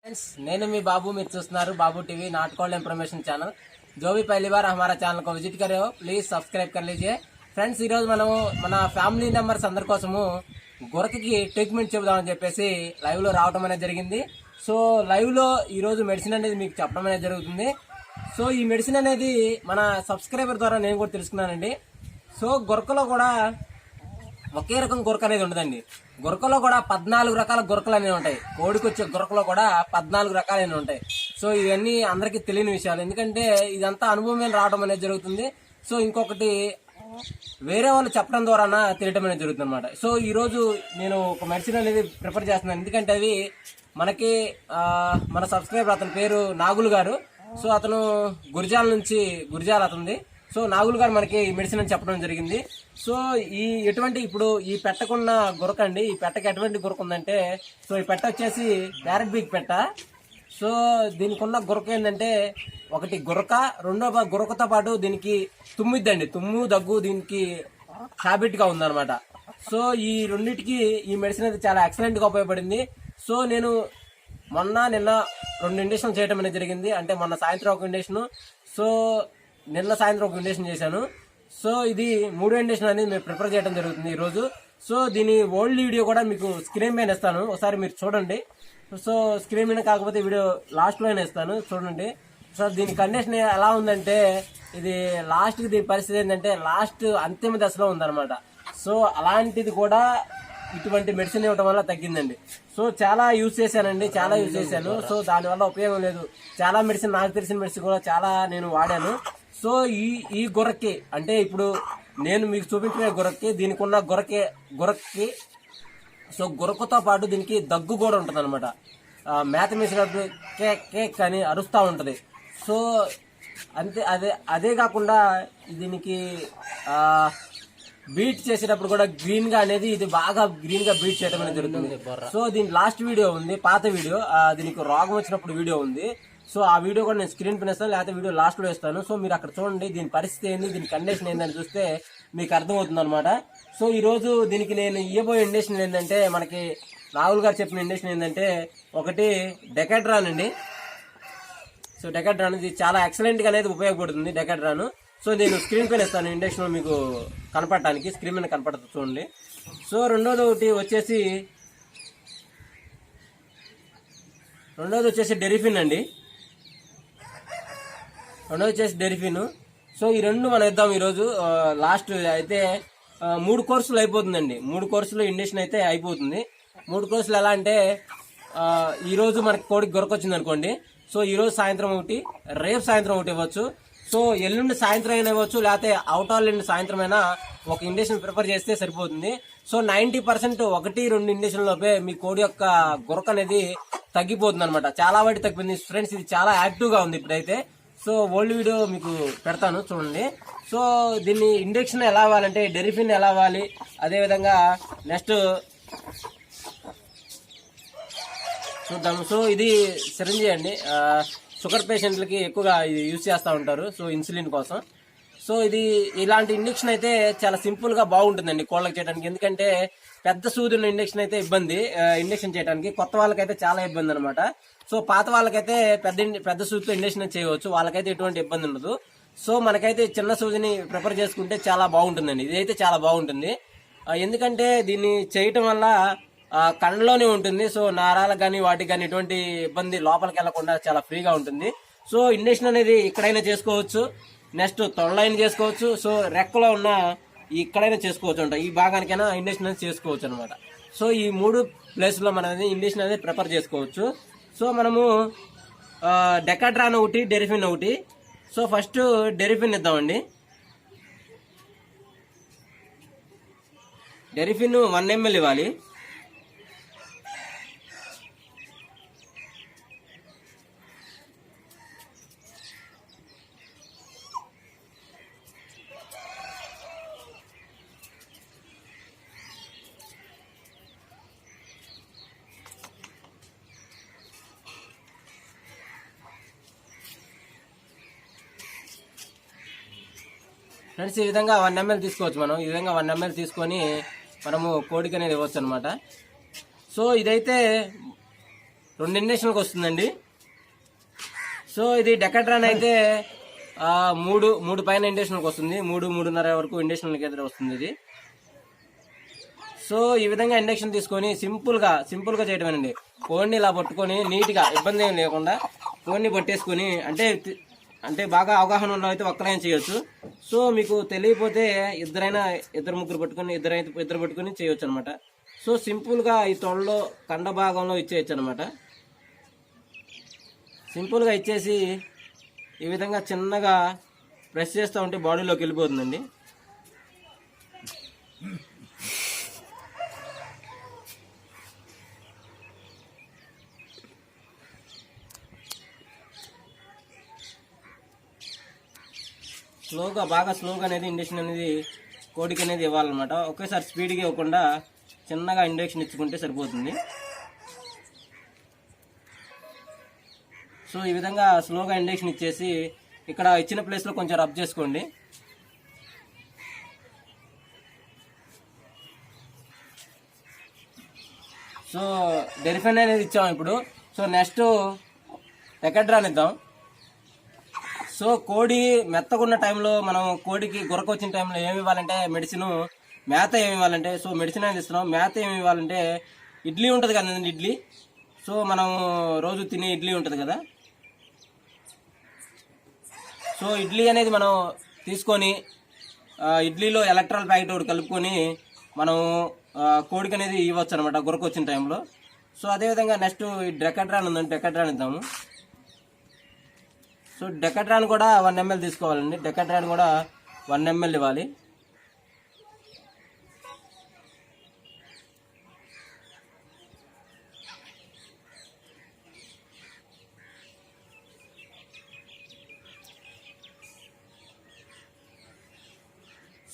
Friends నేను మీ బాబు మీరు చూస్తున్నారు బాబు टीवी नाटकोल इन्फॉर्मेशन चैनल जो भी पहली बार हमारा चैनल को विजिट कर रहे हो प्लीज सब्सक्राइब कर लीजिए ఫ్రెండ్స్ ఈ రోజు మనం మన ఫ్యామిలీ మెంబర్స్ అందరి కోసము గొరకకి ట్రీట్మెంట్ చెబుదామని చెప్పేసి లైవ్ లో రావడం అనేది జరిగింది. సో లైవ్ లో ఈ రోజు మెడిసిన్ అనేది మీకు చెప్పడం అనేది జరుగుతుంది. సో ఈ మెడిసిన్ అనేది మన సబ్స్క్రైబర్ ద్వారా నేను కూడా తెలుసుకున్నానండి. సో గొరకలో కూడా ఒకే రకం గొరక అనేది ఉండదండి. గొరకలో కూడా 14 రకాల గొరకలు అనేవి ఉంటాయి. కోడికి వచ్చే గొరకలో కూడా 14 రకాలైన ఉంటాయి. సో ఇవన్నీ అందరికీ తెలియని విషయాలు, ఎందుకంటే ఇదంతా అనుభవం రావడం అనేది జరుగుతుంది. సో ఇంకొకటి వేరే వాళ్ళు చెప్పడం ద్వారా తెలియటం అనేది జరుగుతుంది అనమాట. సో ఈ రోజు నేను ఒక మెడిసిన్ అనేది ప్రిఫర్ చేస్తున్నాను, ఎందుకంటే అవి మనకి మన సబ్స్క్రైబర్ అతని పేరు నాగులు గారు. సో అతను గురిజాల అతనిది. సో నాగులు గారు మనకి ఈ మెడిసిన్ అని చెప్పడం జరిగింది. సో ఈ ఎటువంటి ఇప్పుడు ఈ పెట్టకున్న గురక అండి, ఈ పెట్టకి ఎటువంటి గురక ఉందంటే, సో ఈ పెట్ట వచ్చేసి ప్యారెట్ బీక్ పెట్ట. సో దీనికి ఉన్న గురక ఏంటంటే, ఒకటి గురక, రెండో గురకతో పాటు దీనికి తుమ్మిద్దండి, తుమ్ము దగ్గు దీనికి హ్యాబిట్ గా ఉందన్నమాట. సో ఈ రెండింటికి ఈ మెడిసిన్ అయితే చాలా ఎక్సలెంట్ గా ఉపయోగపడింది. సో నేను నిన్న 2 ఇంజక్షన్లు చేయడం అనేది జరిగింది. అంటే మొన్న సాయంత్రం ఒక ఇంజక్షన్, సో నిన్న సాయంత్రం ఒక ఇంజక్షన్ చేశాను. సో ఇది 3వ ఇంజక్షన్ అనేది మేము ప్రిపేర్ చేయడం జరుగుతుంది ఈ రోజు. సో దీని ఓల్డ్ వీడియో కూడా మీకు స్క్రీన్ పైన ఇస్తాను, ఒకసారి మీరు చూడండి. సో స్క్రీన్ మీద కాకపోతే వీడియో లాస్ట్ లోనే ఇస్తాను, చూడండి. సో దీని కండిషన్ ఎలా ఉందంటే, ఇది లాస్ట్ కి దీని పరిస్థితి ఏంటంటే లాస్ట్ అంతిమ దశలో ఉందన్నమాట. సో అలాంటిది కూడా ఇటువంటి మెడిసిన్ ఇవ్వడం వల్ల తగ్గిందండి. సో చాలా యూజ్ చేశానండి, చాలా యూజ్ చేశాను. సో దానివల్ల ఉపయోగం లేదు. చాలా మెడిసిన్, నాకు తెలిసిన మెడిసిన్ కూడా చాలా నేను వాడాను. సో ఈ గొరక్కి అంటే ఇప్పుడు నేను మీకు చూపించిన గొరక్కి, దీనికి ఉన్న గొరక్కి సో గొరకతో పాటు దీనికి దగ్గు కూడా ఉంటుంది అనమాట. మేత మీసినప్పుడు కేక్ అని అరుస్తూ ఉంటుంది. సో అంతే, అదే కాకుండా దీనికి బీట్ చేసేటప్పుడు కూడా గ్రీన్ గా అనేది ఇది బాగా గ్రీన్ గా బీట్ చేయడం అనేది జరుగుతుంది. సో దీని లాస్ట్ వీడియో ఉంది, పాత వీడియో, దీనికి రోగం వచ్చినప్పుడు వీడియో ఉంది. సో ఆ వీడియో కూడా నేను స్క్రీన్ పైన ఇస్తాను, లేకపోతే వీడియో లాస్ట్ లో ఇస్తాను. సో మీరు అక్కడ చూడండి, దీని పరిస్థితి ఏంది, దీని కండిషన్ ఏందని చూస్తే మీకు అర్థమవుతుంది అనమాట. సో ఈ రోజు దీనికి నేను ఇవ్వబోయే ఇంజక్షన్ ఏంటంటే, మనకి నాగుల్ గారు చెప్పిన ఇంజక్షన్ ఏంటంటే, ఒకటి డెకాడ్రాన్ అండి. సో డెకాడ్రాన్ ఇది చాలా ఎక్సలెంట్ గా అనేది ఉపయోగపడుతుంది డెకాడ్రాన్. సో నేను స్క్రీన్ పైన ఇస్తాను ఇంజక్షన్ మీకు కనపడటానికి, స్క్రీన్ పైన కనపడుతుంది చూడండి. సో రెండోది వచ్చేసి డెరిఫిన్ అండి. రెండోది వచ్చేసి డెరిఫిన్. సో ఈ రెండు మనం ఇద్దాం ఈరోజు. లాస్ట్ అయితే 3 కోర్సులు అయిపోతుందండి. 3 కోర్సులు ఇంజక్షన్ అయితే అయిపోతుంది. 3 కోర్సులు ఎలా అంటే, ఈ రోజు మనకి కోడికి గొరకొచ్చింది అనుకోండి. సో ఈ రోజు సాయంత్రం ఒకటి, రేపు సాయంత్రం ఒకటి ఇవ్వచ్చు. సో ఎల్లుండి సాయంత్రం అయినా ఇవ్వచ్చు, లేకపోతే అవుట్ ఆల్ నుండి సాయంత్రం అయినా ఒక ఇంజక్షన్ ప్రిపేర్ చేస్తే సరిపోతుంది. సో 90% 1-2 ఇంజక్షన్ లోపే మీ కోడి యొక్క గొరక అనేది తగ్గిపోతుంది అనమాట. చాలా వాటి తగ్గిపోయింది ఫ్రెండ్స్. ఇది చాలా యాక్టివ్ గా ఉంది ఇప్పుడైతే. సో ఓల్డ్ వీడియో మీకు పెడతాను చూడండి. సో దీన్ని ఇంజక్షన్ ఎలా అవ్వాలంటే, డెరిఫిన్ ఎలా అవ్వాలి, అదేవిధంగా నెక్స్ట్ చూద్దాం. సో ఇది సిరంజి అండి, షుగర్ పేషెంట్లకి ఎక్కువగా ఇది యూజ్ చేస్తూ ఉంటారు, సో ఇన్సులిన్ కోసం. సో ఇది ఇలాంటి ఇంజక్షన్ అయితే చాలా సింపుల్ గా బాగుంటుందండి కోళ్ళకి చేయడానికి. ఎందుకంటే పెద్ద సూదున్న ఇంజక్షన్ అయితే ఇబ్బంది, ఇంజక్షన్ చేయడానికి కొత్త వాళ్ళకైతే చాలా ఇబ్బంది అనమాట. సో పాత వాళ్ళకైతే పెద్ద సూదితో ఇంజక్షన్ చేయవచ్చు, వాళ్ళకైతే ఎటువంటి ఇబ్బంది ఉండదు. సో మనకైతే చిన్న సూదిని ప్రిపేర్ చేసుకుంటే చాలా బాగుంటుందండి. ఇదైతే చాలా బాగుంటుంది, ఎందుకంటే దీన్ని చేయటం వల్ల కళ్ళలోనే ఉంటుంది. సో నారాలకు కానీ వాటికి కానీ ఎటువంటి ఇబ్బంది లోపలికి వెళ్లకుండా చాలా ఫ్రీగా ఉంటుంది. సో ఇంజక్షన్ అనేది ఇక్కడైనా చేసుకోవచ్చు, నెక్స్ట్ తొడలైనా చేసుకోవచ్చు, సో రెక్కలో ఉన్న ఇక్కడైనా చేసుకోవచ్చు అంట, ఈ భాగానికైనా ఇంజక్షన్ అనేది చేసుకోవచ్చు అనమాట. సో ఈ 3 ప్లేస్లో మనం ఇంజక్షన్ అనేది ప్రిపేర్ చేసుకోవచ్చు. సో మనము డెకాడ్రాన్ ఒకటి, డెరిఫిన్ ఒకటి. సో ఫస్ట్ డెరిఫిన్ ఇద్దామండి. డెరిఫిన్ 1 ml ఇవ్వాలి. ఫ్రెండ్స్ ఈ విధంగా 1 ml తీసుకోవచ్చు మనం. ఈ విధంగా 1 ml తీసుకొని మనము కోడికి అనేది ఇవ్వచ్చు అనమాట. సో ఇదైతే 2 ఇంజక్షన్కి వస్తుందండి. సో ఇది డెకట్రాన్ అయితే 3 పైన ఇంజక్షన్కి వస్తుంది, 3.5 వరకు ఇంజక్షన్లకి అయితే వస్తుంది ఇది. సో ఈ విధంగా ఇంజక్షన్ తీసుకొని సింపుల్గా చేయడమేనండి. కోడిని ఇలా పట్టుకొని నీట్గా ఇబ్బంది ఏం లేకుండా కోడిని పట్టేసుకొని, అంటే బాగా అవగాహన ఉన్న అయితే ఒక్కరైనా చేయొచ్చు. సో మీకు తెలియకపోతే ఇద్దరు ముగ్గురు పట్టుకొని ఇద్దరు పట్టుకొని చేయొచ్చు అనమాట. సో సింపుల్గా ఈ తొడలో కండ భాగంలో ఇచ్చేయచ్చు అనమాట. సింపుల్గా ఇచ్చేసి ఈ విధంగా చిన్నగా ప్రెస్ చేస్తూ ఉంటే బాడీలోకి వెళ్ళిపోతుందండి. బాగా స్లోగా అనేది ఇంజక్షన్ అనేది కోడికి అనేది ఇవ్వాలన్నమాట. ఒకేసారి స్పీడ్గా ఇవ్వకుండా చిన్నగా ఇంజక్షన్ ఇచ్చుకుంటే సరిపోతుంది. సో ఈ విధంగా స్లోగా ఇంజక్షన్ ఇచ్చేసి ఇక్కడ ఇచ్చిన ప్లేస్లో కొంచెం రబ్ చేసుకోండి. సో డెరిఫెన్ అనేది ఇచ్చాము ఇప్పుడు. సో నెక్స్ట్ డెకట్రాన్ ఇద్దాం. సో కోడి మెత్తగున్న టైంలో మనం కోడికి గురక వచ్చిన టైంలో ఏమి ఇవ్వాలంటే మేత ఏమి ఇవ్వాలంటే, సో మెడిసిన్ అనేది ఇస్తున్నాం. మేత ఏమి ఇవ్వాలంటే ఇడ్లీ ఉంటుంది కదండి, ఇడ్లీ. సో మనం రోజు తినే ఇడ్లీ ఉంటుంది కదా, సో ఇడ్లీ అనేది మనం తీసుకొని ఇడ్లీలో ఎలక్ట్రాల్ ప్యాకెట్ ఒకటి కలుపుకొని మనం కోడికి అనేది ఇవ్వచ్చు అనమాట గురక వచ్చిన టైంలో. సో అదేవిధంగా నెక్స్ట్ డెకట్రాన్ ఉందండి, డెకట్రాన్ ఇద్దాము. సో డెకట్రాన్ కూడా 1 ml తీసుకోవాలండి. డెకట్రాన్ కూడా 1 ml ఇవ్వాలి.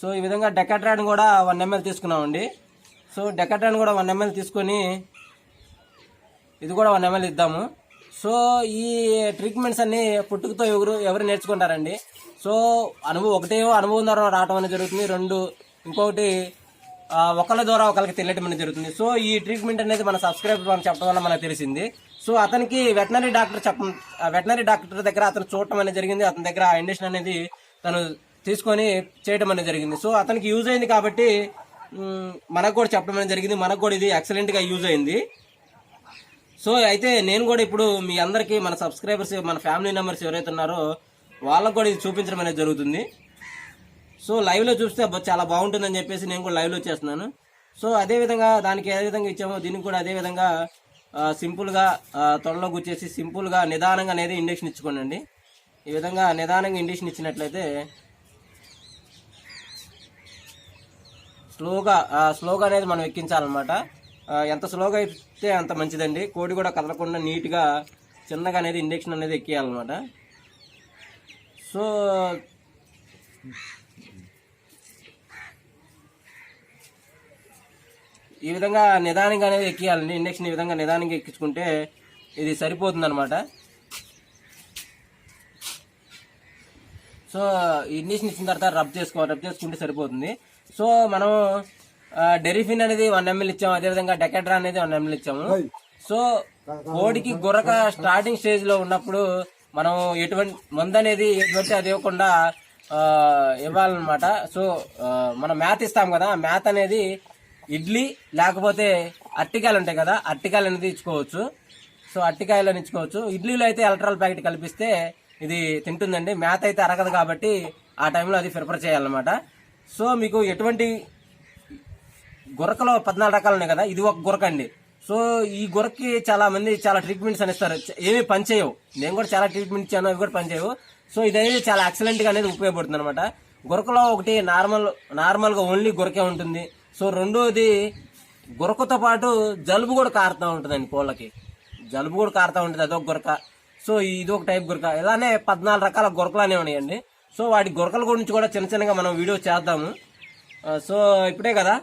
సో ఈ విధంగా డెకట్రాన్ కూడా 1 ml తీసుకున్నామండి. సో డెకట్రాన్ కూడా 1 ml తీసుకొని ఇది కూడా 1 ml ఇద్దాము. సో ఈ ట్రీట్మెంట్స్ అన్ని పుట్టుకతో ఎవరు నేర్చుకుంటారండి. సో అనుభవం ద్వారా రావడం అనేది జరుగుతుంది. ఇంకొకటి ఒకళ్ళ ద్వారా ఒకరికి తెలియటం అనేది జరుగుతుంది. సో ఈ ట్రీట్మెంట్ అనేది మన సబ్స్క్రైబర్ చెప్పడం వల్ల మనకు తెలిసింది. సో అతనికి వెటనరీ డాక్టర్ దగ్గర అతను చూడటం అనేది జరిగింది. అతని దగ్గర ఇంజక్షన్ అనేది తను తీసుకొని చేయడం అనేది జరిగింది. సో అతనికి యూజ్ అయింది కాబట్టి మనకు కూడా చెప్పడం అనేది జరిగింది. మనకు కూడా ఇది ఎక్సలెంట్గా యూజ్ అయింది. సో అయితే నేను కూడా ఇప్పుడు మీ అందరికీ మన సబ్స్క్రైబర్స్, మన ఫ్యామిలీ మెంబర్స్ ఎవరైతే ఉన్నారో వాళ్ళకు కూడా ఇది చూపించడం అనేది జరుగుతుంది. సో లైవ్లో చూస్తే చాలా బాగుంటుందని చెప్పేసి నేను కూడా లైవ్లో చేస్తున్నాను. సో అదేవిధంగా దానికి ఏ విధంగా ఇచ్చామో దీనికి కూడా అదేవిధంగా సింపుల్గా తొడలో గుచ్చేసి సింపుల్గా నిదానంగా అనేది ఇంజక్షన్ ఇచ్చుకోండి. ఈ విధంగా నిదానంగా ఇంజక్షన్ ఇచ్చినట్లయితే స్లోగా అనేది మనం ఎక్కించాలన్నమాట. ఎంత స్లోగా అయితే అంత మంచిదండి. కోడి కూడా కదలకుండా నీట్గా చిన్నగా అనేది ఇంజక్షన్ అనేది ఎక్కియాలన్నమాట. సో ఈ విధంగా నిదానంగా అనేది ఎక్కియాలండి. ఇంజక్షన్ ఈ విధంగా నిదానంగా ఎక్కించుకుంటే ఇది సరిపోతుంది అనమాట. సో ఇంజక్షన్ ఇచ్చిన తర్వాత రబ్ చేసుకుంటే సరిపోతుంది. సో మనం డెరిఫిన్ అనేది 1 ml ఇచ్చాము, అదేవిధంగా డెకట్రాన్ అనేది 1 ml ఇచ్చాము. సో కోడికి గురక స్టార్టింగ్ స్టేజ్ లో ఉన్నప్పుడు మనం ఎటువంటి మందు అనేది అది ఇవ్వకుండా ఇవ్వాలన్నమాట. సో మనం మేత ఇస్తాం కదా, మేత అనేది ఇడ్లీ లేకపోతే అట్టికాయలు ఉంటాయి కదా, అట్టికాయలు అనేది ఇచ్చుకోవచ్చు. సో అట్టికాయలు ఇచ్చుకోవచ్చు. ఇడ్లీలో అయితే ఎలక్ట్రాల్ ప్యాకెట్ కలిపిస్తే ఇది తింటుందండి. మేత అయితే అరగదు కాబట్టి ఆ టైంలో అది ప్రిఫర్ చేయాలన్నమాట. సో మీకు ఎటువంటి గురకలో 14 రకాలు ఉన్నాయి కదా, ఇది ఒక గురక అండి. సో ఈ గురకకి చాలా మంది చాలా ట్రీట్మెంట్స్ అని ఇస్తారు, ఏమీ పనిచేయవు. నేను కూడా చాలా ట్రీట్మెంట్ ఇచ్చాను, అవి కూడా పనిచేయవు. సో ఇదనేది చాలా ఎక్సలెంట్ గా అనేది ఉపయోగపడుతుంది అనమాట. గురకలో ఒకటి నార్మల్ గా ఓన్లీ గురకే ఉంటుంది. సో రెండోది గురకతో పాటు జలుబు కూడా కారుతూ ఉంటుందండి. కోళ్ళకి జలుబు కూడా కారుతూ ఉంటుంది, అదొక గురక. సో ఇది ఒక టైప్ గురక. ఇలానే 14 రకాల గురకలు అనేవి ఉన్నాయండి. సో వాటి గురకల గురించి కూడా చిన్నగా మనం వీడియో చేద్దాము. సో ఇప్పుడే కదా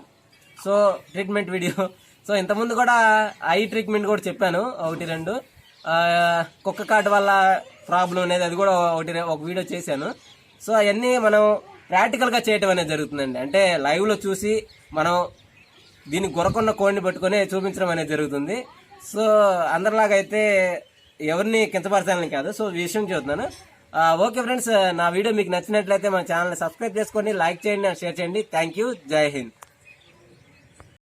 సో ట్రీట్మెంట్ వీడియో. సో ఇంతకుముందు కూడా ఐ ట్రీట్మెంట్ కూడా చెప్పాను, 1-2. కుక్క కాటు వల్ల ప్రాబ్లం అనేది అది కూడా ఒక వీడియో చేశాను. సో అవన్నీ మనం ప్రాక్టికల్గా చేయటం అనేది జరుగుతుందండి. అంటే లైవ్లో చూసి మనం దీన్ని గురకున్న కోడిని పట్టుకొని చూపించడం అనేది జరుగుతుంది. సో అందరిలాగా అయితే ఎవరిని కించపరచాలని కాదు, సో ఈ విషయం చూస్తున్నాను. ఓకే ఫ్రెండ్స్, నా వీడియో మీకు నచ్చినట్లయితే మన ఛానల్ సబ్స్క్రైబ్ చేసుకోండి, లైక్ చేయండి, షేర్ చేయండి. Thank you. జై హింద్.